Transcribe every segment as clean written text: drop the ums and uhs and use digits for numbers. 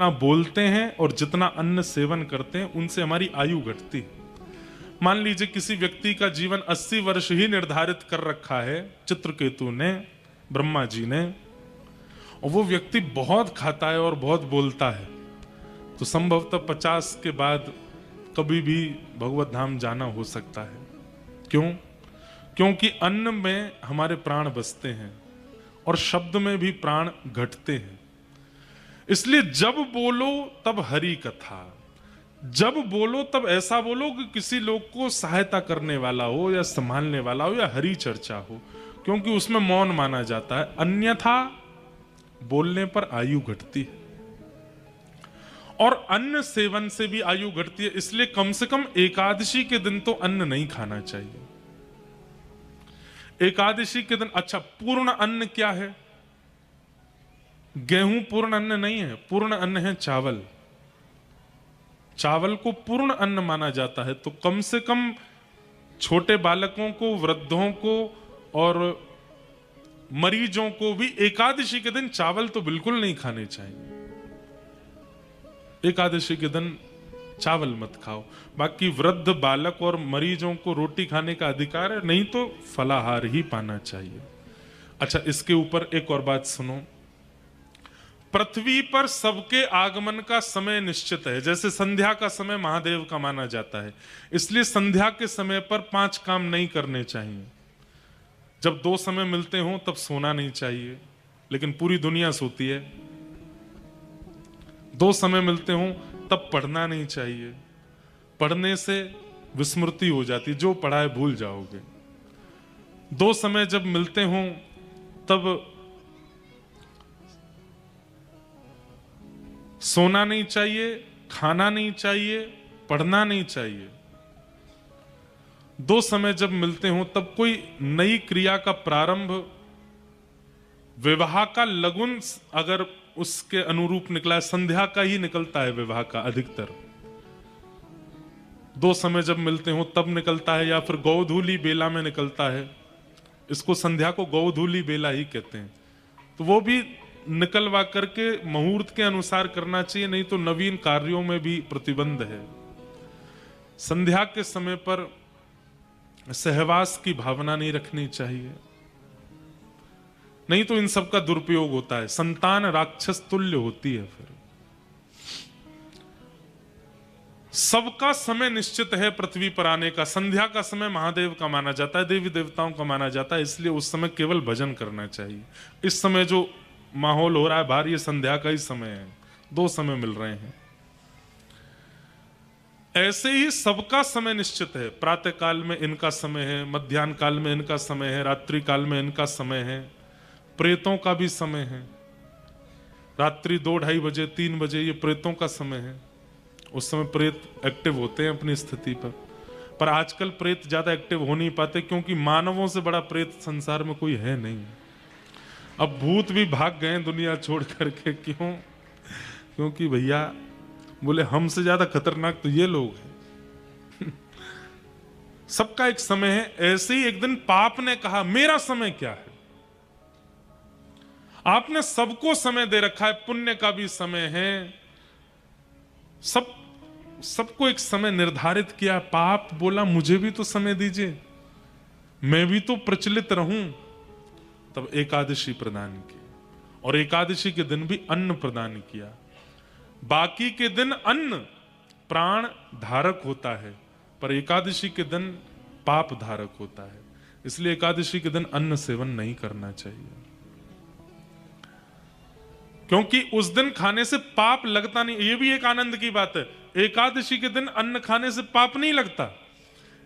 ना बोलते हैं और जितना अन्न सेवन करते हैं उनसे हमारी आयु घटती है। मान लीजिए किसी व्यक्ति का जीवन 80 वर्ष ही निर्धारित कर रखा है चित्रकेतु ने, ब्रह्मा जी ने, और वो व्यक्ति बहुत खाता है और बहुत बोलता है, तो संभवतः 50 के बाद कभी भी भगवत धाम जाना हो सकता है। क्यों? क्योंकि अन्न में हमारे प्राण बसते हैं और शब्द में भी प्राण घटते हैं। इसलिए जब बोलो तब हरि कथा, जब बोलो तब ऐसा बोलो कि किसी लोग को सहायता करने वाला हो या संभालने वाला हो या हरि चर्चा हो, क्योंकि उसमें मौन माना जाता है। अन्यथा बोलने पर आयु घटती है और अन्न सेवन से भी आयु घटती है। इसलिए कम से कम एकादशी के दिन तो अन्न नहीं खाना चाहिए। एकादशी के दिन, अच्छा, पूर्ण अन्न क्या है? गेहूं पूर्ण अन्न नहीं है, पूर्ण अन्न है चावल। चावल को पूर्ण अन्न माना जाता है। तो कम से कम छोटे बालकों को, वृद्धों को और मरीजों को भी एकादशी के दिन चावल तो बिल्कुल नहीं खाने चाहिए। एकादशी के दिन चावल मत खाओ। बाकी वृद्ध, बालक और मरीजों को रोटी खाने का अधिकार है, नहीं तो फलाहार ही पाना चाहिए। अच्छा, इसके ऊपर एक और बात सुनो। पृथ्वी पर सबके आगमन का समय निश्चित है। जैसे संध्या का समय महादेव का माना जाता है, इसलिए संध्या के समय पर 5 काम नहीं करने चाहिए। जब 2 समय मिलते हो तब सोना नहीं चाहिए, लेकिन पूरी दुनिया सोती है। 2 समय मिलते हो तब पढ़ना नहीं चाहिए, पढ़ने से विस्मृति हो जाती, जो पढ़ा है भूल जाओगे। 2 समय जब मिलते हो तब सोना नहीं चाहिए, खाना नहीं चाहिए, पढ़ना नहीं चाहिए। 2 समय जब मिलते हो तब कोई नई क्रिया का प्रारंभ, विवाह का लगुन अगर उसके अनुरूप निकला है, संध्या का ही निकलता है विवाह का अधिकतर। 2 समय जब मिलते हो तब निकलता है, या फिर गौधूली बेला में निकलता है। इसको संध्या को गौधूली बेला ही कहते हैं। तो वो भी निकलवा करके मुहूर्त के अनुसार करना चाहिए, नहीं तो नवीन कार्यों में भी प्रतिबंध है। संध्या के समय पर सहवास की भावना नहीं रखनी चाहिए, नहीं तो इन सब का दुरुपयोग होता है। संतान राक्षस तुल्य होती है। फिर सबका समय निश्चित है पृथ्वी पर आने का। संध्या का समय महादेव का माना जाता है, देवी देवताओं का माना जाता है, इसलिए उस समय केवल भजन करना चाहिए। इस समय जो माहौल हो रहा है बाहर, ये संध्या का ही समय है, 2 समय मिल रहे हैं। ऐसे ही सबका समय निश्चित है। प्रातः काल में इनका समय है, मध्याह्न काल में इनका समय है, रात्रि काल में इनका समय है, प्रेतों का भी समय है। रात्रि 2-2:30 बजे, 3 बजे ये प्रेतों का समय है। उस समय प्रेत एक्टिव होते हैं अपनी स्थिति पर आजकल प्रेत ज्यादा एक्टिव हो नहीं पाते, क्योंकि मानवों से बड़ा प्रेत संसार में कोई है नहीं। अब भूत भी भाग गए दुनिया छोड़ करके। क्यों? क्योंकि भैया बोले हमसे ज्यादा खतरनाक तो ये लोग हैं। सबका एक समय है। ऐसे ही एक दिन पाप ने कहा मेरा समय क्या है? आपने सबको समय दे रखा है, पुण्य का भी समय है, सबको एक समय निर्धारित किया। पाप बोला मुझे भी तो समय दीजिए, मैं भी तो प्रचलित रहूं। तब एकादशी प्रदान की, और एकादशी के दिन भी अन्न प्रदान किया। बाकी के दिन अन्न प्राण धारक होता है, पर एकादशी के दिन पाप धारक होता है। इसलिए एकादशी के दिन अन्न सेवन नहीं करना चाहिए, क्योंकि उस दिन खाने से पाप लगता नहीं। ये भी एक आनंद की बात है, एकादशी के दिन अन्न खाने से पाप नहीं लगता।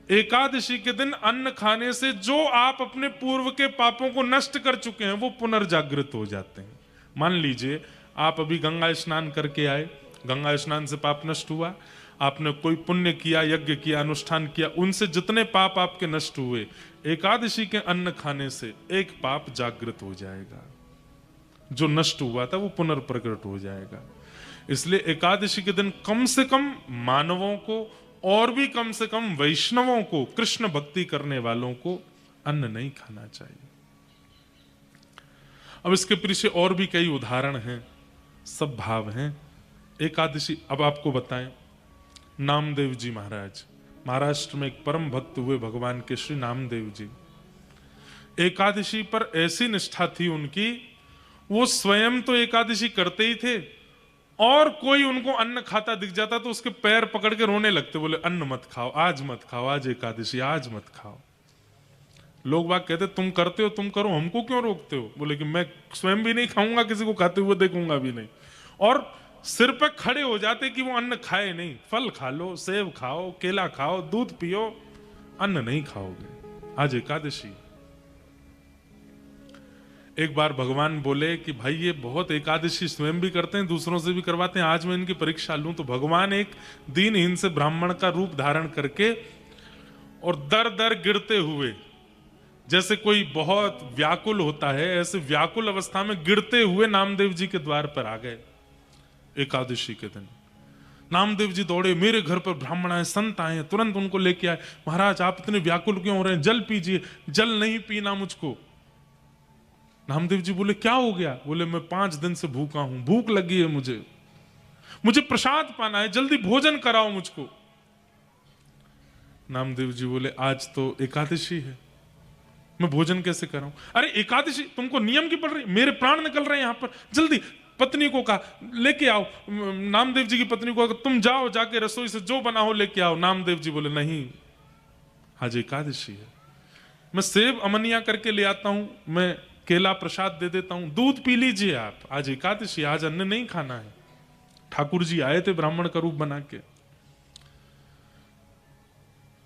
एकादशी के दिन अन्न खाने से जो आप अपने पूर्व के पापों को नष्ट कर चुके हैं वो पुनर्जागृत हो जाते हैं। मान लीजिए आप अभी गंगा स्नान करके आए, गंगा स्नान से पाप नष्ट हुआ, आपने कोई पुण्य किया, यज्ञ किया, अनुष्ठान किया, उनसे जितने पाप आपके नष्ट हुए, एकादशी के अन्न खाने से एक पाप जागृत हो जाएगा। जो नष्ट हुआ था वो पुनर्प्रकट हो जाएगा। इसलिए एकादशी के दिन कम से कम मानवों को और भी कम से कम वैष्णवों को, कृष्ण भक्ति करने वालों को अन्न नहीं खाना चाहिए। अब इसके पीछे और भी कई उदाहरण हैं, सब भाव हैं। एकादशी अब आपको बताएं, नामदेव जी महाराज, महाराष्ट्र में एक परम भक्त हुए भगवान के श्री नामदेव जी। एकादशी पर ऐसी निष्ठा थी उनकी, वो स्वयं तो एकादशी करते ही थे, और कोई उनको अन्न खाता दिख जाता तो उसके पैर पकड़ के रोने लगते, बोले अन्न मत खाओ, आज मत खाओ, आज एकादशी, आज मत खाओ। लोग बाग कहते तुम करते हो तुम करो, हमको क्यों रोकते हो? बोले कि मैं स्वयं भी नहीं खाऊंगा, किसी को खाते हुए देखूंगा भी नहीं। और सिर पे खड़े हो जाते कि वो अन्न खाए नहीं। फल खा लो, सेब खाओ, केला खाओ, दूध पियो, अन्न नहीं खाओगे, आज एकादशी। एक बार भगवान बोले कि भाई ये बहुत एकादशी स्वयं भी करते हैं, दूसरों से भी करवाते हैं, आज मैं इनकी परीक्षा लूं। तो भगवान एक दीनहीन से ब्राह्मण का रूप धारण करके और दर दर गिरते हुए, जैसे कोई बहुत व्याकुल होता है, ऐसे व्याकुल अवस्था में गिरते हुए नामदेव जी के द्वार पर आ गए। एकादशी के दिन नामदेव जी दौड़े, मेरे घर पर ब्राह्मण आए, संत आए, तुरंत उनको लेके आए। महाराज आप इतने व्याकुल क्यों हो रहे हैं? जल पीजिए। जल नहीं पीना मुझको। नामदेव जी बोले क्या हो गया? बोले मैं 5 दिन से भूखा हूं, भूख लगी है मुझे प्रसाद पाना है, जल्दी भोजन कराओ मुझको। नामदेव जी बोले आज तो एकादशी है, मैं भोजन कैसे कराऊं? अरे एकादशी तुमको नियम की पड़ रही, मेरे प्राण निकल रहे हैं यहां पर, जल्दी। पत्नी को कहा लेके आओ। नामदेव जी की पत्नी को कहा तुम जाओ, जाके रसोई से जो बना हो लेके आओ। नामदेव जी बोले नहीं, आज एकादशी है, मैं सेब अमनिया करके ले आता हूं, मैं केला प्रसाद दे देता हूं, दूध पी लीजिए आप, आज एकादशी, आज अन्न नहीं खाना है। ठाकुर जी आए थे ब्राह्मण का रूप बना के।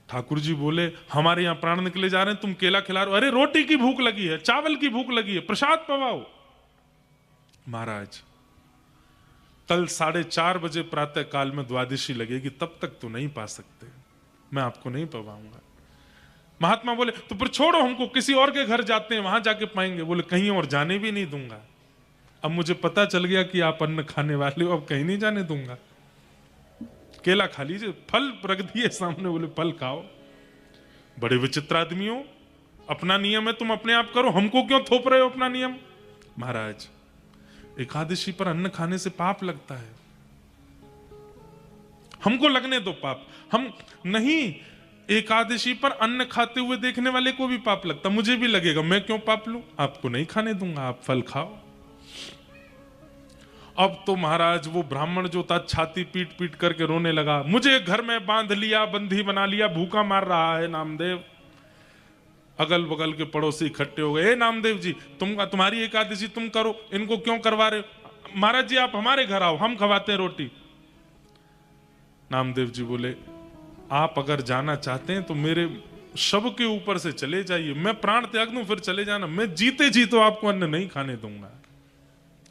ठाकुर जी बोले हमारे यहां प्राण निकले जा रहे हैं, तुम केला खिला रहे हो? अरे रोटी की भूख लगी है, चावल की भूख लगी है, प्रसाद पवाओ। महाराज कल 4:30 बजे प्रातः काल में द्वादशी लगेगी, तब तक तो नहीं पा सकते, मैं आपको नहीं पवाऊंगा। महात्मा बोले तो फिर छोड़ो हमको, किसी और के घर जाते हैं, वहां जाके पाएंगे। बोले कहीं और जाने भी नहीं दूंगा, अब मुझे पता चल गया कि आप अन्न खाने वाले हो, अब कहीं नहीं जाने दूंगा। केला खा लीजिए, फल रख दिए सामने, बोले फल खाओ। बड़े विचित्र आदमी हो, अपना नियम है तुम अपने आप करो, हमको क्यों थोप रहे हो अपना नियम? महाराज एकादशी पर अन्न खाने से पाप लगता है, हमको लगने दो पाप। हम नहीं, एकादशी पर अन्न खाते हुए देखने वाले को भी पाप लगता, मुझे भी लगेगा, मैं क्यों पाप लूं? आपको नहीं खाने दूंगा, आप फल खाओ। अब तो महाराज वो ब्राह्मण जो था छाती पीट पीट करके रोने लगा, मुझे घर में बांध लिया, बंदी बना लिया, भूखा मार रहा है नामदेव। अगल बगल के पड़ोसी इकट्ठे हो गए, नामदेव जी तुम्हारी एकादशी तुम करो, इनको क्यों करवा रहे हो? महाराज जी आप हमारे घर आओ, हम खवाते हैं रोटी। नामदेव जी बोले आप अगर जाना चाहते हैं तो मेरे शव के ऊपर से चले जाइए, मैं प्राण त्याग दूं फिर चले जाना, मैं जीते जी तो आपको अन्न नहीं खाने दूंगा,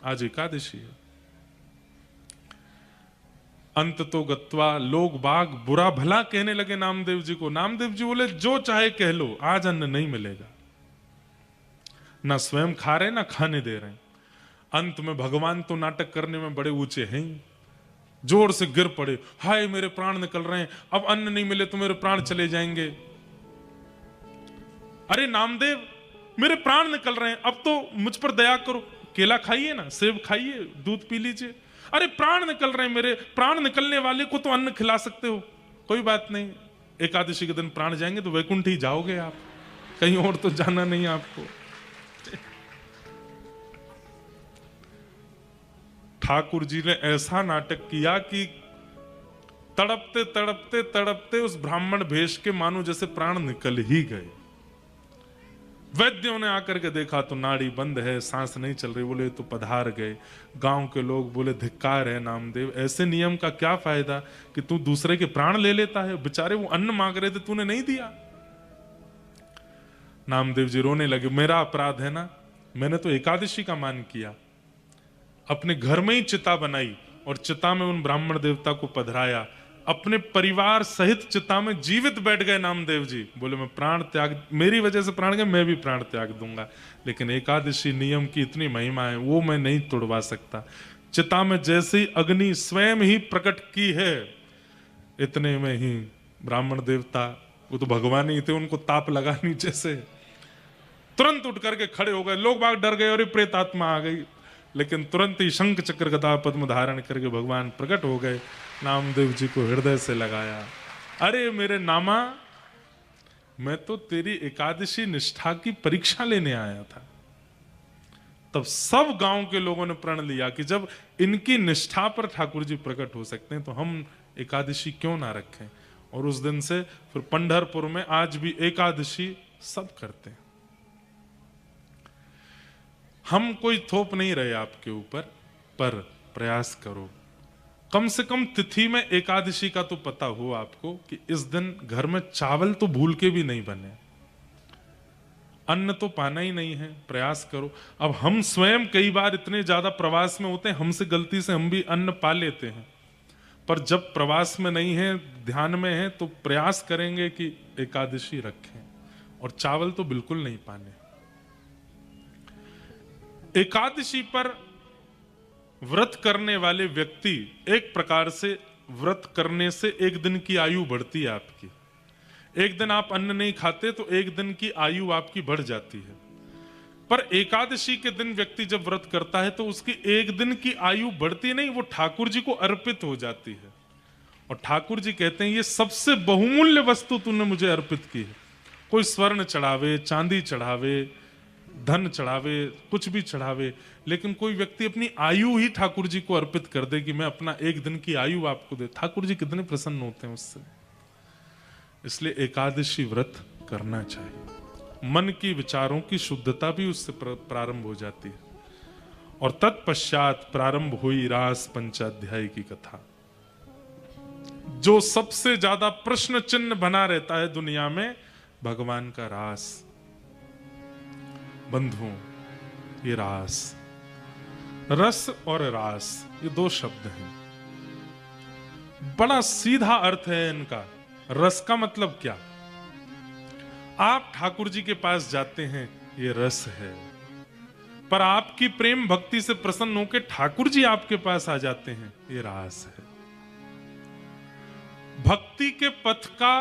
आज एकादशी है। अंत तो गत्वा लोग बाग बुरा भला कहने लगे नामदेव जी को। नामदेव जी बोले जो चाहे कह लो, आज अन्न नहीं मिलेगा। ना स्वयं खा रहे ना खाने दे रहे। अंत में भगवान तो नाटक करने में बड़े ऊंचे हैं, जोर से गिर पड़े, हाय मेरे प्राण निकल रहे हैं, अब अन्न नहीं मिले तो मेरे प्राण चले जाएंगे। अरे नामदेव मेरे प्राण निकल रहे हैं, अब तो मुझ पर दया करो, केला खाइए ना, सेब खाइए, दूध पी लीजिए। अरे प्राण निकल रहे हैं मेरे, प्राण निकलने वाले को तो अन्न खिला सकते हो, कोई बात नहीं, एकादशी के दिन प्राण जाएंगे तो वैकुंठ ही जाओगे आप, कहीं और तो जाना नहीं आपको। ठाकुर जी ने ऐसा नाटक किया कि तड़पते तड़पते तड़पते उस ब्राह्मण भेष के मानो जैसे प्राण निकल ही गए। वैद्यों ने आकर के देखा तो नाड़ी बंद है, सांस नहीं चल रही। बोले तो पधार गए। गांव के लोग बोले धिक्कार है नामदेव, ऐसे नियम का क्या फायदा कि तू दूसरे के प्राण ले लेता है, बेचारे वो अन्न मांग रहे थे तूने नहीं दिया। नामदेव जी रोने लगे, मेरा अपराध है ना, मैंने तो एकादशी का मान किया, अपने घर में ही चिता बनाई और चिता में उन ब्राह्मण देवता को पधराया, अपने परिवार सहित चिता में जीवित बैठ गए नामदेव जी। बोले मैं प्राण त्याग, मेरी वजह से प्राण गए, मैं भी प्राण त्याग दूंगा, लेकिन एकादशी नियम की इतनी महिमा है वो मैं नहीं तोड़वा सकता। चिता में जैसे ही अग्नि स्वयं ही प्रकट की है, इतने में ही ब्राह्मण देवता, वो तो भगवान ही थे, उनको ताप लगा नीचे से, तुरंत उठ करके खड़े हो गए। लोग बाग डर गए, और प्रेत आत्मा आ गई, लेकिन तुरंत ही शंख चक्र गदा पद्म धारण करके भगवान प्रकट हो गए, नामदेव जी को हृदय से लगाया। अरे मेरे नामा, मैं तो तेरी एकादशी निष्ठा की परीक्षा लेने आया था। तब सब गांव के लोगों ने प्रण लिया कि जब इनकी निष्ठा पर ठाकुर जी प्रकट हो सकते हैं तो हम एकादशी क्यों ना रखें। और उस दिन से फिर पंढरपुर में आज भी एकादशी सब करते हैं। हम कोई थोप नहीं रहे आपके ऊपर, पर प्रयास करो, कम से कम तिथि में एकादशी का तो पता हो आपको कि इस दिन घर में चावल तो भूल के भी नहीं बने, अन्न तो पाना ही नहीं है, प्रयास करो। अब हम स्वयं कई बार इतने ज्यादा प्रवास में होते हैं, हमसे गलती से हम भी अन्न पा लेते हैं, पर जब प्रवास में नहीं है, ध्यान में है, तो प्रयास करेंगे कि एकादशी रखें, और चावल तो बिल्कुल नहीं पाने। एकादशी पर व्रत करने वाले व्यक्ति, एक प्रकार से व्रत करने से एक दिन की आयु बढ़ती है आपकी। एक दिन आप अन्न नहीं खाते तो एक दिन की आयु आपकी बढ़ जाती है। पर एकादशी के दिन व्यक्ति जब व्रत करता है तो उसकी एक दिन की आयु बढ़ती नहीं, वो ठाकुर जी को अर्पित हो जाती है। और ठाकुर जी कहते हैं, ये सबसे बहुमूल्य वस्तु तूने मुझे अर्पित की है। कोई स्वर्ण चढ़ावे, चांदी चढ़ावे, धन चढ़ावे, कुछ भी चढ़ावे, लेकिन कोई व्यक्ति अपनी आयु ही ठाकुर जी को अर्पित कर दे कि मैं अपना एक दिन की आयु आपको दे, ठाकुर जी कितने प्रसन्न होते हैं उससे। इसलिए एकादशी व्रत करना चाहिए। मन की विचारों की शुद्धता भी उससे प्रारंभ हो जाती है। और तत्पश्चात प्रारंभ हुई रास पंचाध्याय की कथा। जो सबसे ज्यादा प्रश्न चिन्ह बना रहता है दुनिया में, भगवान का रास। बंधुओं, ये रास, रस और रास, ये दो शब्द हैं, बड़ा सीधा अर्थ है इनका। रस का मतलब क्या? आप ठाकुर जी के पास जाते हैं, ये रस है। पर आपकी प्रेम भक्ति से प्रसन्न होकर ठाकुर जी आपके पास आ जाते हैं, ये रास है। भक्ति के पथ का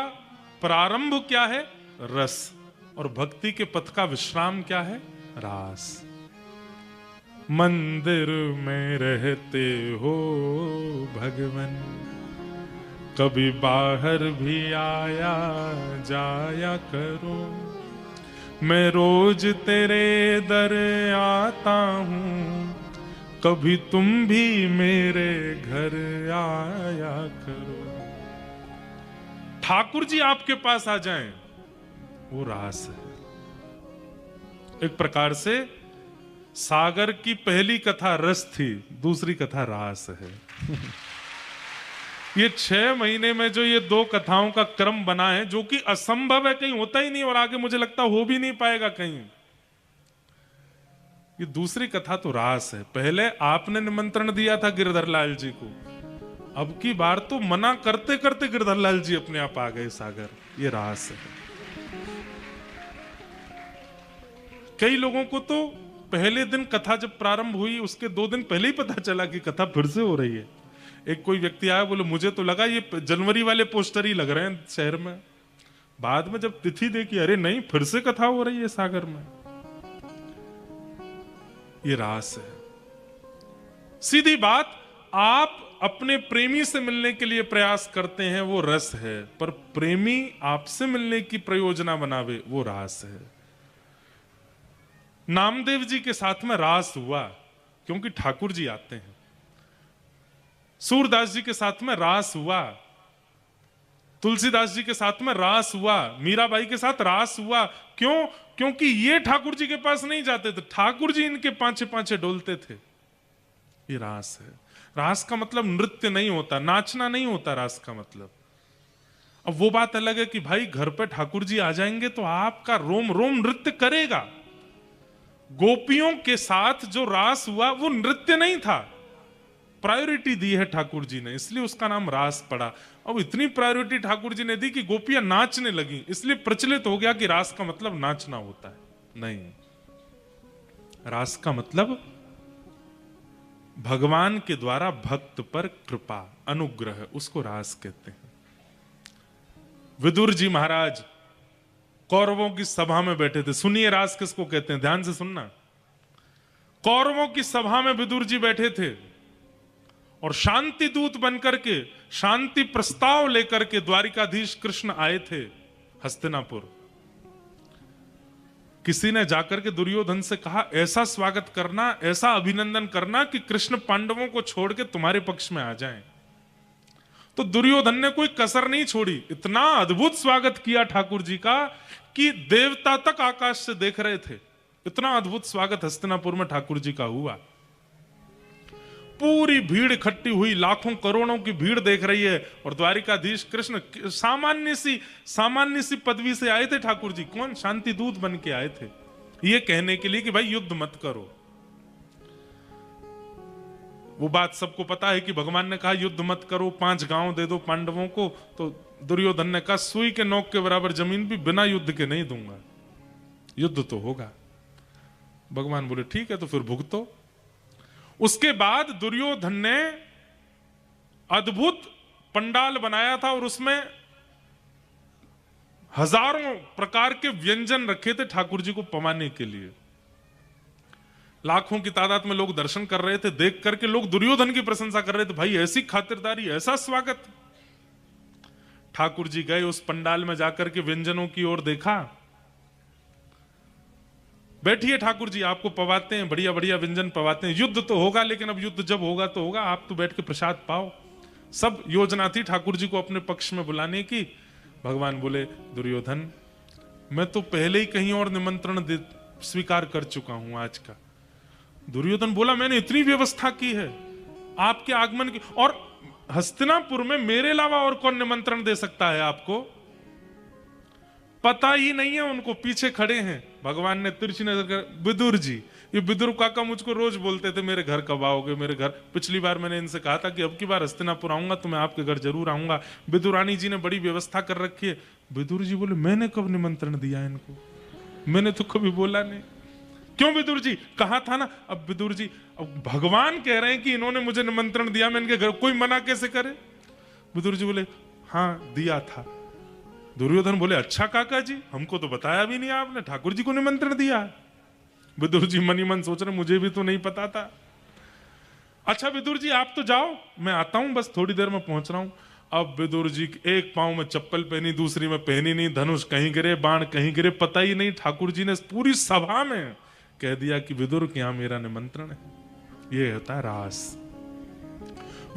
प्रारंभ क्या है? रस। और भक्ति के पथ का विश्राम क्या है? रास। मंदिर में रहते हो भगवन, कभी बाहर भी आया जाया करो। मैं रोज तेरे दर आता हूँ, कभी तुम भी मेरे घर आया करो। ठाकुर जी आपके पास आ जाएं, वो रास है। एक प्रकार से सागर की पहली कथा रस थी, दूसरी कथा रास है। ये 6 महीने में जो ये 2 कथाओं का क्रम बना है, जो कि असंभव है, कहीं होता ही नहीं, और आगे मुझे लगता हो भी नहीं पाएगा कहीं। ये दूसरी कथा तो रास है। पहले आपने निमंत्रण दिया था गिरधर लाल जी को, अब की बार तो मना करते करते गिरधर लाल जी अपने आप आ गए सागर। ये रास है। कई लोगों को तो पहले दिन कथा जब प्रारंभ हुई उसके 2 दिन पहले ही पता चला कि कथा फिर से हो रही है। एक कोई व्यक्ति आया, बोले मुझे तो लगा ये जनवरी वाले पोस्टर ही लग रहे हैं शहर में। बाद में जब तिथि देखी, अरे नहीं, फिर से कथा हो रही है सागर में। ये रास है। सीधी बात, आप अपने प्रेमी से मिलने के लिए प्रयास करते हैं, वो रस है। पर प्रेमी आपसे मिलने की प्रयोजना बनावे, वो रास है। नामदेव जी के साथ में रास हुआ क्योंकि ठाकुर जी आते हैं। सूरदास जी के साथ में रास हुआ, तुलसीदास जी के साथ में रास हुआ, मीराबाई के साथ रास हुआ। क्यों? क्योंकि ये ठाकुर जी के पास नहीं जाते थे, ठाकुर जी इनके पांचे पांचे डोलते थे। ये रास है। रास का मतलब नृत्य नहीं होता, नाचना नहीं होता रास का मतलब। अब वो बात अलग है कि भाई घर पे ठाकुर जी आ जाएंगे तो आपका रोम रोम नृत्य करेगा। गोपियों के साथ जो रास हुआ वो नृत्य नहीं था, प्रायोरिटी दी है ठाकुर जी ने, इसलिए उसका नाम रास पड़ा। अब इतनी प्रायोरिटी ठाकुर जी ने दी कि गोपियां नाचने लगी, इसलिए प्रचलित हो गया कि रास का मतलब नाचना होता है। नहीं, रास का मतलब भगवान के द्वारा भक्त पर कृपा, अनुग्रह, उसको रास कहते हैं। विदुर जी महाराज कौरवों की सभा में बैठे थे। सुनिए रास किसको कहते हैं, ध्यान से सुनना। कौरवों की सभा में विदुर जी बैठे थे और शांति दूत बनकर के, शांति प्रस्ताव लेकर के द्वारिकाधीश कृष्ण आए थे हस्तिनापुर। किसी ने जाकर के दुर्योधन से कहा, ऐसा स्वागत करना, ऐसा अभिनंदन करना कि कृष्ण पांडवों को छोड़ के तुम्हारे पक्ष में आ जाएं। तो दुर्योधन ने कोई कसर नहीं छोड़ी, इतना अद्भुत स्वागत किया ठाकुर जी का कि देवता तक आकाश से देख रहे थे। इतना अद्भुत स्वागत हस्तिनापुर में ठाकुर जी का हुआ। पूरी भीड़ इकट्ठी हुई, लाखों करोड़ों की भीड़ देख रही है और द्वारिकाधीश कृष्ण सामान्य सी पदवी से आए थे ठाकुर जी। कौन? शांति दूत बन के आए थे, ये कहने के लिए कि भाई युद्ध मत करो। वो बात सबको पता है कि भगवान ने कहा युद्ध मत करो, 5 गांव दे दो पांडवों को। तो दुर्योधन ने कहा सुई के नोक के बराबर जमीन भी बिना युद्ध के नहीं दूंगा, युद्ध तो होगा। भगवान बोले ठीक है, तो फिर भुगतो। उसके बाद दुर्योधन ने अद्भुत पंडाल बनाया था और उसमें हजारों प्रकार के व्यंजन रखे थे ठाकुर जी को पवाने के लिए। लाखों की तादाद में लोग दर्शन कर रहे थे। देख करके लोग दुर्योधन की प्रशंसा कर रहे थे, भाई ऐसी खातिरदारी, ऐसा स्वागत। ठाकुर जी गए उस पंडाल में जाकर के व्यंजनों की ओर देखा। बैठिए ठाकुर जी, आपको पवाते हैं, बढ़िया बढ़िया व्यंजन पवाते हैं। युद्ध तो होगा, लेकिन अब युद्ध जब होगा तो होगा, आप तो बैठ के प्रसाद पाओ। सब योजना थी ठाकुर जी को अपने पक्ष में बुलाने की। भगवान बोले दुर्योधन, मैं तो पहले ही कहीं और निमंत्रण स्वीकार कर चुका हूं आज का। दुर्योधन बोला मैंने इतनी व्यवस्था की है आपके आगमन की, और हस्तिनापुर में मेरे अलावा और कौन निमंत्रण दे सकता है आपको? पता ही नहीं है उनको, पीछे खड़े हैं। भगवान ने तिरछी नजर कर, विदुर जी, ये विदुर काका मुझको रोज बोलते थे मेरे घर कब आओगे, मेरे घर। पिछली बार मैंने इनसे कहा था कि अब की बार हस्तिनापुर आऊंगा तो मैं आपके घर जरूर आऊंगा, विदुरानी जी ने बड़ी व्यवस्था कर रखी है। विदुर जी बोले मैंने कब निमंत्रण दिया इनको, मैंने तो कभी बोला नहीं। क्यों विदुर जी? कहा था ना। अब विदुर जी, अब भगवान कह रहे हैं कि इन्होंने मुझे निमंत्रण दिया, मैं इनके घर, कोई मना कैसे करे? विदुर जी बोले हाँ दिया था। दुर्योधन बोले अच्छा काका जी, हमको तो बताया भी नहीं आपने, ठाकुर जी को निमंत्रण दिया। विदुर जी मन ही मन सोच रहे मुझे भी तो नहीं पता था। अच्छा विदुर जी आप तो जाओ, मैं आता हूं, बस थोड़ी देर में पहुंच रहा हूं। अब विदुर जी एक पांव में चप्पल पहनी, दूसरी में पहनी नहीं, धनुष कहीं गिरे, बाण कहीं गिरे, पता ही नहीं। ठाकुर जी ने पूरी सभा में कह दिया कि विदुर के यहां मेरा निमंत्रण है। ये होता है रास।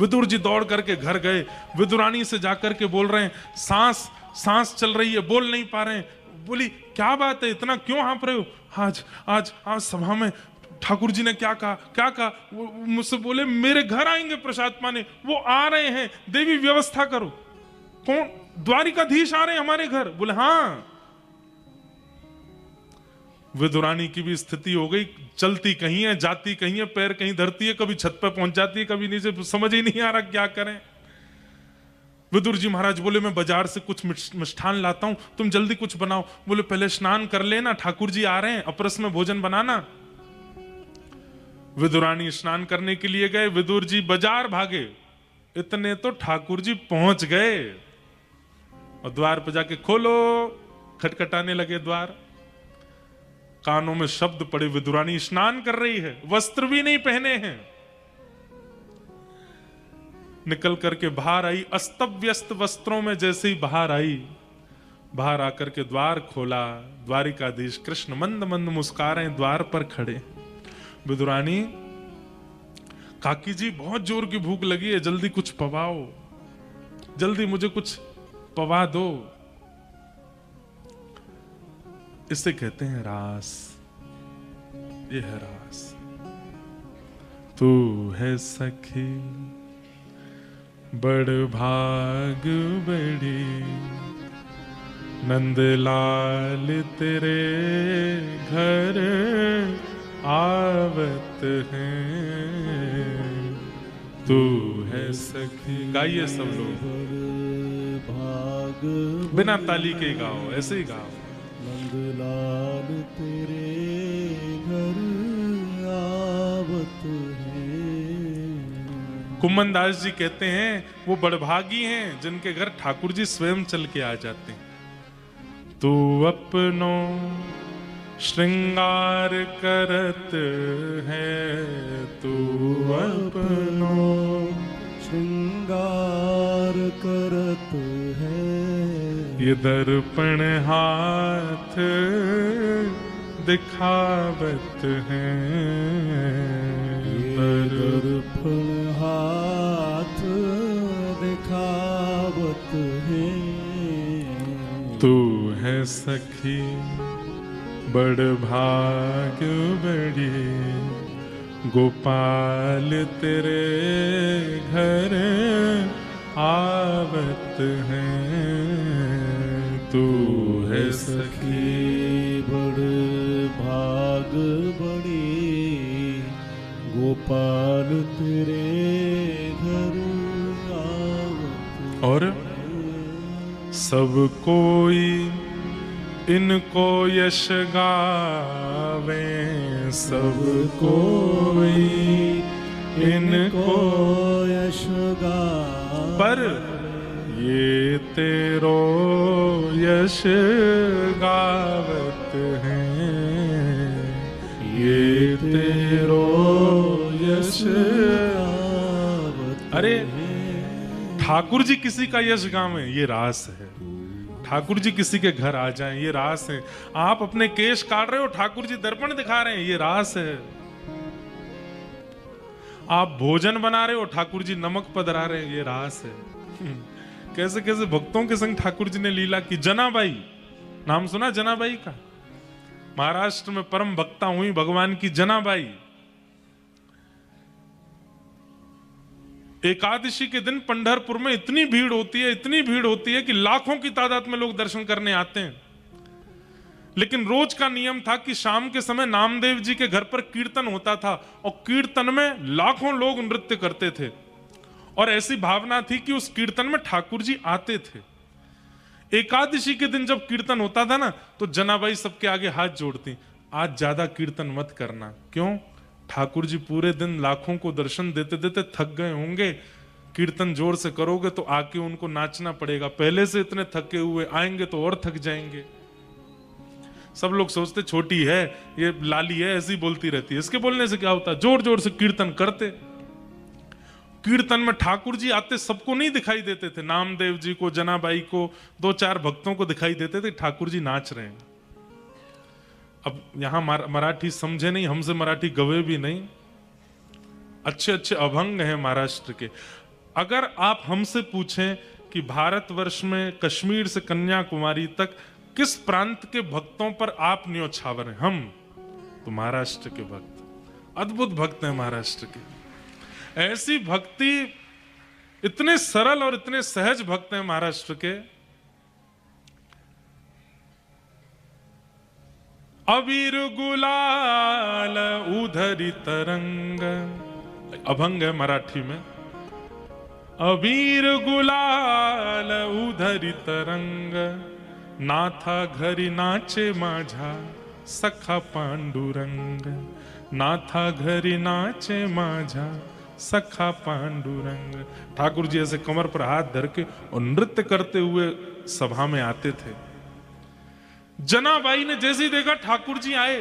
विदुर जी दौड़ करके घर गए, विदुरानी से जाकर के बोल रहे हैं सांस चल रही है, बोल नहीं पा रहे हैं। बोली क्या बात है, इतना क्यों हाँफ रहे हो? आज सभा में ठाकुर जी ने क्या कहा? वो मुझसे बोले मेरे घर आएंगे प्रसाद पाने, वो आ रहे हैं, देवी व्यवस्था करो। कौन? द्वारिकाधीश आ रहे हैं हमारे घर। बोले हाँ। विदुरानी की भी स्थिति हो गई, चलती कहीं है, जाती कहीं है, पैर कहीं धरती है, कभी छत पर पहुंच जाती है, कभी नीचे, समझ ही नहीं आ रहा क्या करें। विदुर जी महाराज बोले मैं बाजार से कुछ मिष्ठान लाता हूं, तुम जल्दी कुछ बनाओ। बोले पहले स्नान कर लेना, ठाकुर जी आ रहे हैं, अपरस में भोजन बनाना। विदुरानी स्नान करने के लिए गए, विदुर जी बाजार भागे। इतने तो ठाकुर जी पहुंच गए और द्वार पर जाके खोलो, खटखटाने लगे द्वार। कानों में शब्द पड़े, विदुरानी स्नान कर रही है, वस्त्र भी नहीं पहने हैं। निकल करके बाहर आई, अस्त व्यस्त वस्त्रों में जैसे ही बाहर आई, बाहर आकर के द्वार खोला। द्वारिकाधीश कृष्ण मंद मंद मुस्कुरा रहे हैं, द्वार पर खड़े। विदुरानी, काकी जी बहुत जोर की भूख लगी है, जल्दी कुछ पवाओ, जल्दी मुझे कुछ पवा दो। इसे कहते हैं रास। ये है रास। तू है सखी बड़ भाग बड़ी, नंदलाल तेरे घर आवत हैं। तू है सखी। गाइए सब लोग, भाग बिना ताली के गाओ, ऐसे ही गाओ। नंदलाल तेरे घर आवत है। कुम्मन दास जी कहते हैं वो बड़भागी हैं जिनके घर ठाकुर जी स्वयं चल के आ जाते हैं। तू अपनों श्रृंगार करत है तू अपनो, श्रृंगार करत है ये दर्पण हाथ दिखावत है, दर्पण हाथ दिखावत है। तू है सखी बड़ भाग्य बड़ी, गोपाल तेरे घर आवत है। तू है सखी बड़ भाग बड़ी, गोपाल तेरे घर आवत। और सब कोई इनको यश गावे, सब कोई इनको यश गावे, पर ये तेरो यश गावत है, ये तेरो यश गावत। अरे ठाकुर जी किसी का यश गावें ये रास है, ठाकुर जी किसी के घर आ जाएं ये रास है, आप अपने केश काट रहे हो ठाकुर जी दर्पण दिखा रहे हैं ये रास है, आप भोजन बना रहे हो ठाकुर जी नमक पधरा रहे हैं ये रास है। कैसे कैसे भक्तों के संग ठाकुर जी ने लीला की। जनाबाई नाम सुना जनाबाई का? महाराष्ट्र में परम भक्ता हुई भगवान की जनाबाई। एकादशी के दिन पंढरपुर में इतनी भीड़ होती है, इतनी भीड़ होती है कि लाखों की तादाद में लोग दर्शन करने आते हैं। लेकिन रोज का नियम था कि शाम के समय नामदेव जी के घर पर कीर्तन होता था और कीर्तन में लाखों लोग नृत्य करते थे और ऐसी भावना थी कि उस कीर्तन में ठाकुर जी आते थे। एकादशी के दिन जब कीर्तन होता था ना तो जनाबाई सबके आगे हाथ जोड़ती, आज ज्यादा कीर्तन मत करना। क्यों? ठाकुर जी पूरे दिन लाखों को दर्शन देते देते थक गए होंगे, कीर्तन जोर से करोगे तो आके उनको नाचना पड़ेगा, पहले से इतने थके हुए आएंगे तो और थक जाएंगे। सब लोग सोचते छोटी है ये लाली है ऐसी बोलती रहती है, इसके बोलने से क्या होता, जोर जोर से कीर्तन करते। कीर्तन में ठाकुर जी आते सबको नहीं दिखाई देते थे, नामदेव जी को जनाबाई को 2-4 भक्तों को दिखाई देते थे ठाकुर जी नाच रहे हैं। अब यहां मराठी समझे नहीं, हमसे मराठी गवे भी नहीं, अच्छे अच्छे अभंग हैं महाराष्ट्र के। अगर आप हमसे पूछें कि भारतवर्ष में कश्मीर से कन्याकुमारी तक किस प्रांत के भक्तों पर आप न्योछावर हैं, हम तो महाराष्ट्र के भक्त, अद्भुत भक्त हैं महाराष्ट्र के। ऐसी भक्ति, इतने सरल और इतने सहज भक्त हैं महाराष्ट्र के। अबीर गुलाल उधरी तरंग, अभंग है मराठी में। अबीर गुलाल उधरी तरंग, नाथा घरी नाचे माझा सखा पांडुरंग, नाथा घरी नाचे माझा सखा पांडुरंग। ठाकुर जी ऐसे कमर पर हाथ धर के और नृत्य करते हुए सभा में आते थे। जनाबाई ने जैसे ही देखा ठाकुर जी आए,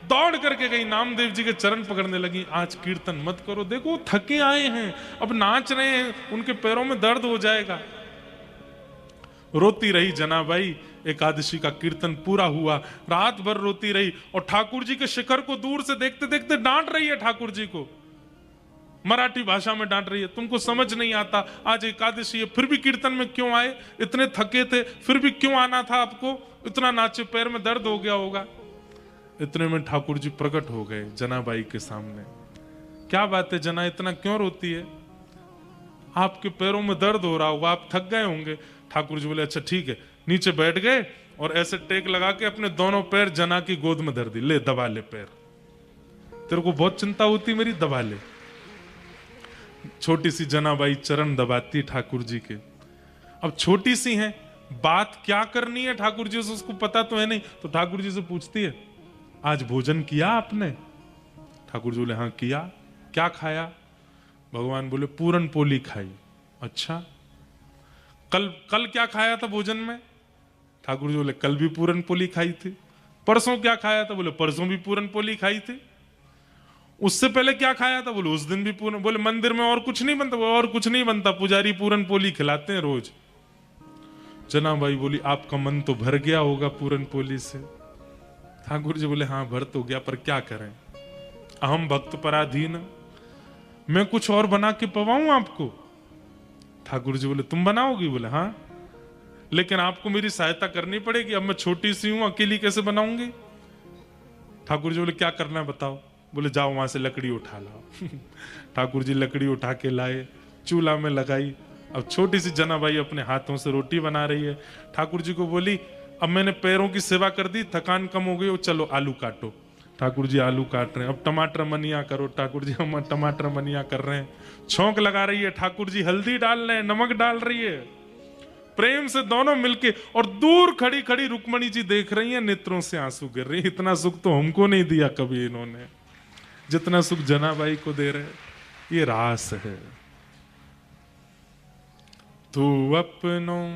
दौड़ करके गई, नामदेव जी के चरण पकड़ने लगी, आज कीर्तन मत करो, देखो थके आए हैं, अब नाच रहे हैं, उनके पैरों में दर्द हो जाएगा। रोती रही जनाबाई, एकादशी का कीर्तन पूरा हुआ, रात भर रोती रही और ठाकुर जी के शिखर को दूर से देखते देखते डांट रही है ठाकुर जी को, मराठी भाषा में डांट रही है, तुमको समझ नहीं आता, आज एकादशी है फिर भी कीर्तन में क्यों आए, इतने थके थे फिर भी क्यों आना था आपको, इतना नाचे, पैर में दर्द हो गया होगा। इतने में ठाकुर जी प्रकट हो गए जनाबाई के सामने। क्या बात है जना, इतना क्यों रोती है, आपके पैरों में दर्द हो रहा होगा, आप थक गए होंगे। ठाकुर जी बोले अच्छा ठीक है, नीचे बैठ गए और ऐसे टेक लगा के अपने दोनों पैर जना की गोद में धर दी, ले दबा ले पैर, तेरे को बहुत चिंता होती मेरी, दबा ले। छोटी सी जनाबाई चरण दबाती ठाकुर जी के। अब छोटी सी हैं, बात क्या करनी है ठाकुर जी से उसको पता तो है नहीं, तो ठाकुर जी से पूछती है आज भोजन किया आपने? ठाकुर जी बोले हाँ किया। क्या खाया? भगवान बोले पूरन पोली खाई। अच्छा, कल क्या खाया था भोजन में? ठाकुर जी बोले कल भी पूरन पोली खाई थी। परसों क्या खाया था? बोले परसों भी पूरन पोली खाई थी। उससे पहले क्या खाया था? बोले उस दिन भी पूरन। बोले मंदिर में और कुछ नहीं बनता? और कुछ नहीं बनता, पुजारी पूरन पोली खिलाते हैं रोज। जनाबाई बोली आपका मन तो भर गया होगा पूरन पोली से। ठाकुर जी बोले हाँ भर तो गया, पर क्या करें, अहम भक्त पराधीन, मैं कुछ और बना के पवाऊं आपको? ठाकुर जी बोले तुम बनाओगी? बोले हाँ, लेकिन आपको मेरी सहायता करनी पड़ेगी, अब मैं छोटी सी हूं, अकेली कैसे बनाऊंगी? ठाकुर जी बोले क्या करना है बताओ? बोले जाओ वहां से लकड़ी उठा लाओ। ठाकुर जी लकड़ी उठा के लाए, चूल्हा में लगाई। अब छोटी सी जनाबाई अपने हाथों से रोटी बना रही है। ठाकुर जी को बोली अब मैंने पैरों की सेवा कर दी, थकान कम हो गई, चलो आलू काटो। ठाकुर जी आलू काट रहे हैं। अब टमाटर मनिया करो। ठाकुर जी हम टमाटर मनिया कर रहे हैं। छौंक लगा रही है। ठाकुर जी हल्दी डाल रहे हैं, नमक डाल रही है, प्रेम से दोनों मिलके। और दूर खड़ी खड़ी रुक्मणी जी देख रही हैं, नेत्रों से आंसू गिर रही। इतना सुख तो हमको नहीं दिया कभी इन्होंने, जितना सुख जनाबाई को दे रहे। ये रास है। तू अपनों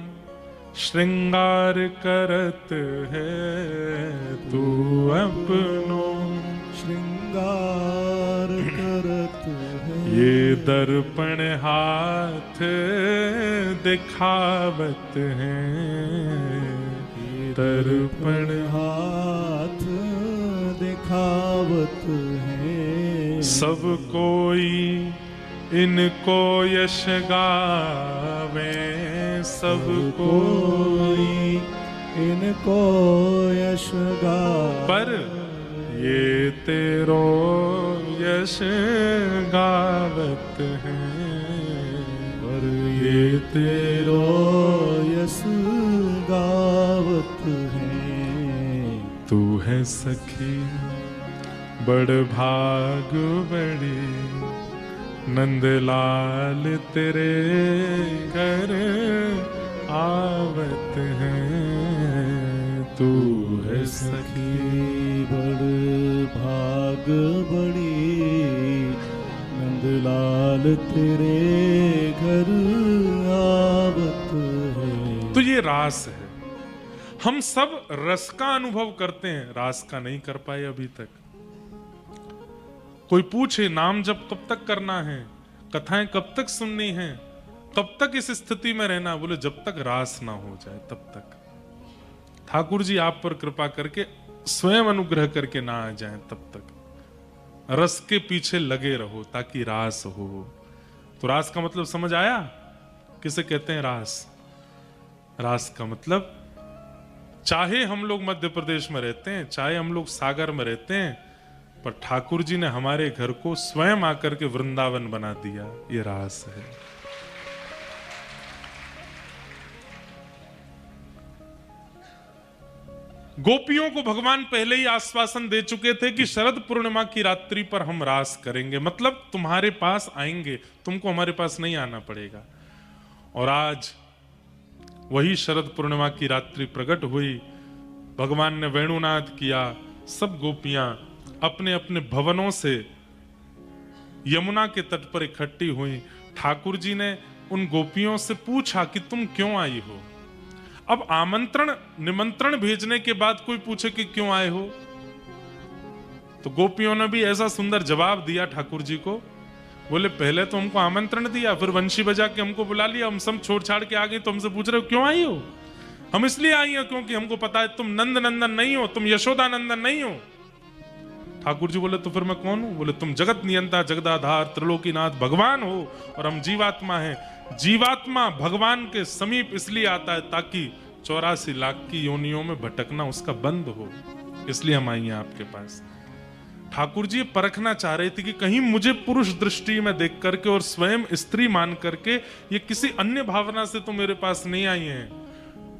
श्रृंगार करत है, तू अपनों श्रृंगार करत है। ये दर्पण हाथ दिखावत है, दर्पण हाथ दिखावत है। सब कोई इनको यश गावे, सब कोई इनको यश गावे, पर ये तेरो यश गावत है, पर ये तेरो यश गावत है। तू है सखी बड़ भाग बड़ी, नंदलाल तेरे घर आवत है। तू है सखी बड़ भाग बड़ी, नंदलाल तेरे घर आवत है। तो ये रास है। हम सब रस का अनुभव करते हैं, रास का नहीं कर पाए अभी तक। कोई पूछे नाम जप कब तक करना है, कथाएं कब तक सुननी है, कब तक इस स्थिति में रहना? बोले जब तक रास ना हो जाए तब तक। ठाकुर जी आप पर कृपा करके स्वयं अनुग्रह करके ना आ जाएं तब तक रस के पीछे लगे रहो, ताकि रास हो। तो रास का मतलब समझ आया? किसे कहते हैं रास? रास का मतलब चाहे हम लोग मध्य प्रदेश में रहते हैं, चाहे हम लोग सागर में रहते हैं, पर ठाकुर जी ने हमारे घर को स्वयं आकर के वृंदावन बना दिया। ये रास है। गोपियों को भगवान पहले ही आश्वासन दे चुके थे कि शरद पूर्णिमा की रात्रि पर हम रास करेंगे, मतलब तुम्हारे पास आएंगे, तुमको हमारे पास नहीं आना पड़ेगा। और आज वही शरद पूर्णिमा की रात्रि प्रकट हुई। भगवान ने वेणुनाद किया। सब गोपियां अपने अपने भवनों से यमुना के तट पर इकट्ठी हुई। ठाकुर जी ने उन गोपियों से पूछा कि तुम क्यों आई हो? अब आमंत्रण निमंत्रण भेजने के बाद कोई पूछे कि क्यों आए हो, तो गोपियों ने भी ऐसा सुंदर जवाब दिया ठाकुर जी को। बोले पहले तो हमको आमंत्रण दिया, फिर वंशी बजा के हमको बुला लिया, हम सब छोड़ छाड़ के आ गए, तो हमसे पूछ रहे हो क्यों आई हो? हम इसलिए आई हैं क्योंकि हमको पता है तुम नंद नंदन नहीं हो, तुम यशोदा नंदन नहीं हो। ठाकुर जी बोले तो फिर मैं कौन हूं? बोले तुम जगत नियंता जगदाधार त्रिलोकीनाथ भगवान हो, और हम जीवात्मा हैं। जीवात्मा भगवान के समीप इसलिए आता है ताकि 84 लाख की योनियों में भटकना उसका बंद हो, इसलिए हम आई हैं आपके पास। ठाकुर जी परखना चाह रहे थे कि कहीं मुझे पुरुष दृष्टि में देख करके और स्वयं स्त्री मान करके ये किसी अन्य भावना से तो मेरे पास नहीं आई हैं।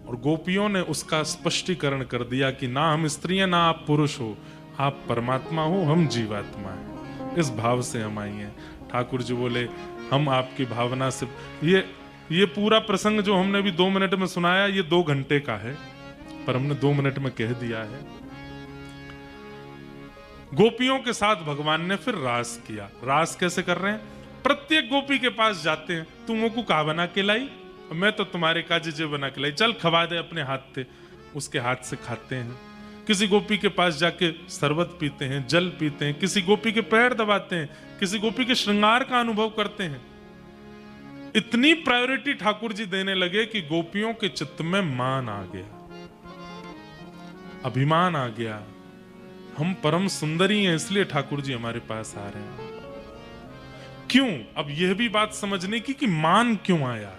और गोपियों ने उसका स्पष्टीकरण कर दिया कि ना हम स्त्री हैं, ना आप पुरुष हो, आप परमात्मा हो, हम जीवात्मा हैं। इस भाव से हम आई हैं। ठाकुर जी बोले हम आपकी भावना से, ये पूरा प्रसंग जो हमने भी 2 मिनट में सुनाया, ये 2 घंटे का है, पर हमने 2 मिनट में कह दिया है। गोपियों के साथ भगवान ने फिर रास किया। रास कैसे कर रहे हैं? प्रत्येक गोपी के पास जाते हैं, तुम को का बना के लाई? मैं तो तुम्हारे काजे बना के लाई, चल खवा दे अपने हाथ से। उसके हाथ से खाते हैं। किसी गोपी के पास जाके शरबत पीते हैं, जल पीते हैं, किसी गोपी के पैर दबाते हैं, किसी गोपी के श्रृंगार का अनुभव करते हैं। इतनी प्रायोरिटी ठाकुर जी देने लगे कि गोपियों के चित्त में मान आ गया, अभिमान आ गया। हम परम सुंदरी हैं इसलिए ठाकुर जी हमारे पास आ रहे हैं। क्यों? अब यह भी बात समझने की कि मान क्यों आया।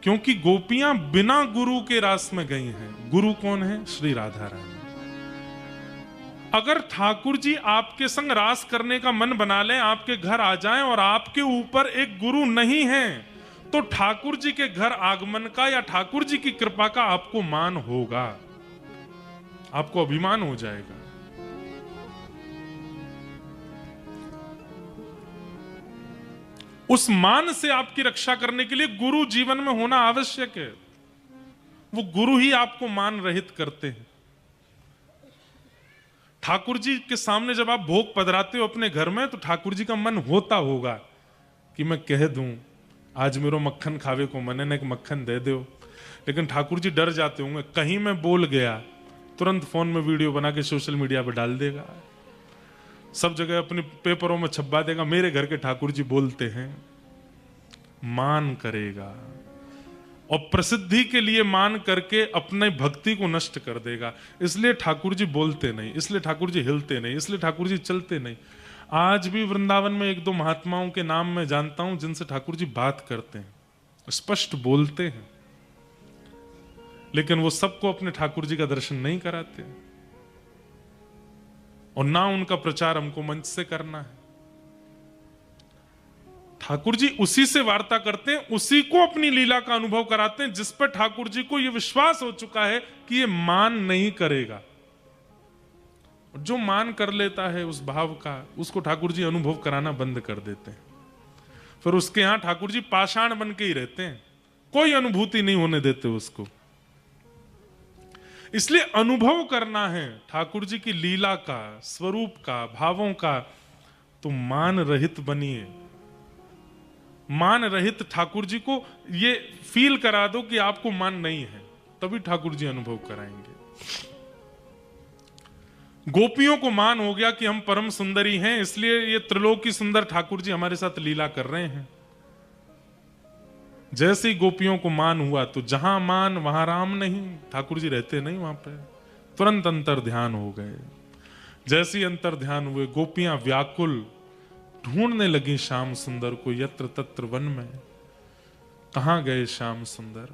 क्योंकि गोपियां बिना गुरु के रास में गई हैं। गुरु कौन है? श्री राधा रानी। अगर ठाकुर जी आपके संग रास करने का मन बना लें, आपके घर आ जाएं और आपके ऊपर एक गुरु नहीं है, तो ठाकुर जी के घर आगमन का या ठाकुर जी की कृपा का आपको मान होगा, आपको अभिमान हो जाएगा। उस मान से आपकी रक्षा करने के लिए गुरु जीवन में होना आवश्यक है। वो गुरु ही आपको मान रहित करते हैं। ठाकुर जी के सामने जब आप भोग पधराते हो अपने घर में, तो ठाकुर जी का मन होता होगा कि मैं कह दूं आज मेरो मक्खन खावे को मन है, एक मक्खन दे दो। लेकिन ठाकुर जी डर जाते होंगे, कहीं मैं बोल गया तुरंत फोन में वीडियो बना के सोशल मीडिया पर डाल देगा, सब जगह अपने पेपरों में छपवा देगा, मेरे घर के ठाकुर जी बोलते हैं। मान करेगा और प्रसिद्धि के लिए मान करके अपने भक्ति को नष्ट कर देगा। इसलिए ठाकुर जी बोलते नहीं, इसलिए ठाकुर जी हिलते नहीं, इसलिए ठाकुर जी चलते नहीं। आज भी वृंदावन में एक दो महात्माओं के नाम मैं जानता हूं जिनसे ठाकुर जी बात करते हैं, स्पष्ट बोलते हैं, लेकिन वो सबको अपने ठाकुर जी का दर्शन नहीं कराते और ना उनका प्रचार हमको मंच से करना है। ठाकुर जी उसी से वार्ता करते हैं, उसी को अपनी लीला का अनुभव कराते हैं जिस पर ठाकुर जी को यह विश्वास हो चुका है कि ये मान नहीं करेगा। जो मान कर लेता है उस भाव का, उसको ठाकुर जी अनुभव कराना बंद कर देते हैं। फिर उसके यहां ठाकुर जी पाषाण बन के ही रहते हैं, कोई अनुभूति नहीं होने देते उसको। इसलिए अनुभव करना है ठाकुर जी की लीला का, स्वरूप का, भावों का, तो मान रहित बनिए। मान रहित ठाकुर जी को ये फील करा दो कि आपको मान नहीं है, तभी ठाकुर जी अनुभव कराएंगे। गोपियों को मान हो गया कि हम परम सुंदरी हैं, इसलिए ये त्रिलोकी सुंदर ठाकुर जी हमारे साथ लीला कर रहे हैं। जैसे ही गोपियों को मान हुआ तो जहां मान वहां राम नहीं, ठाकुर जी रहते नहीं वहां पे, तुरंत अंतर ध्यान हो गए। जैसे ही अंतर ध्यान हुए, गोपियां व्याकुल ढूंढने लगी श्याम सुंदर को यत्र तत्र वन में। कहां गए श्याम सुंदर?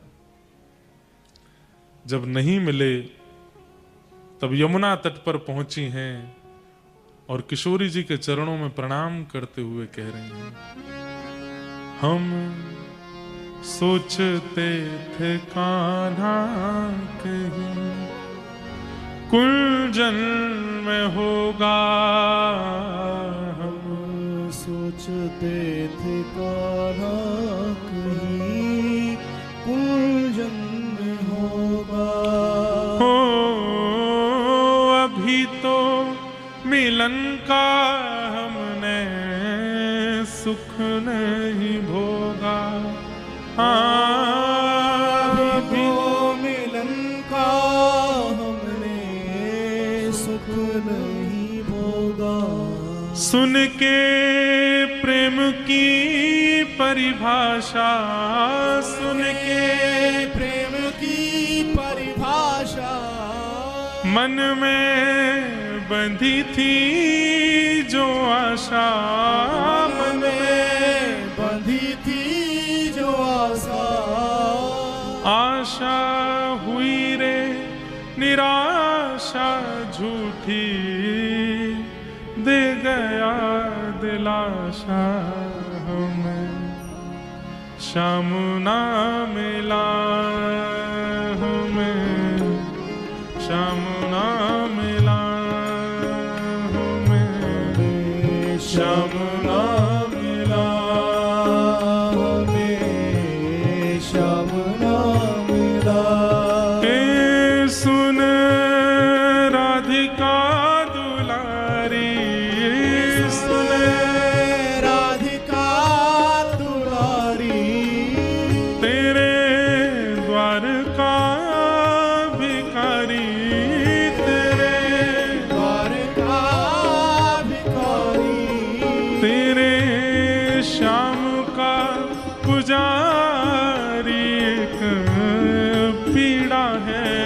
जब नहीं मिले तब यमुना तट पर पहुंची हैं और किशोरी जी के चरणों में प्रणाम करते हुए कह रही हैं, हम सोचते थे कान्हा कहीं कुंजन में होगा, हम सोचते थे कान्हा कहीं कुंजन में होगा। हो अभी तो मिलन का हमने सुख नहीं भोगा। अभी तो मिलन का हमने सुख नहीं भोगा। सुन के प्रेम की परिभाषा, सुन के प्रेम की परिभाषा मन में बंधी थी जो आशा, मन में बंधी थी जो आशा। आशा हुई रे निराशा झूठी, दे गया दिलाशा हमें श्याम ना मिला, हमें श्याम ना मिला, हमें श्याम ना मिला, हमें श्याम ना मिला। ए सुन राधिका दुलारी, सुन राधिका दुलारी, तेरे द्वार पुजारी एक पीड़ा है।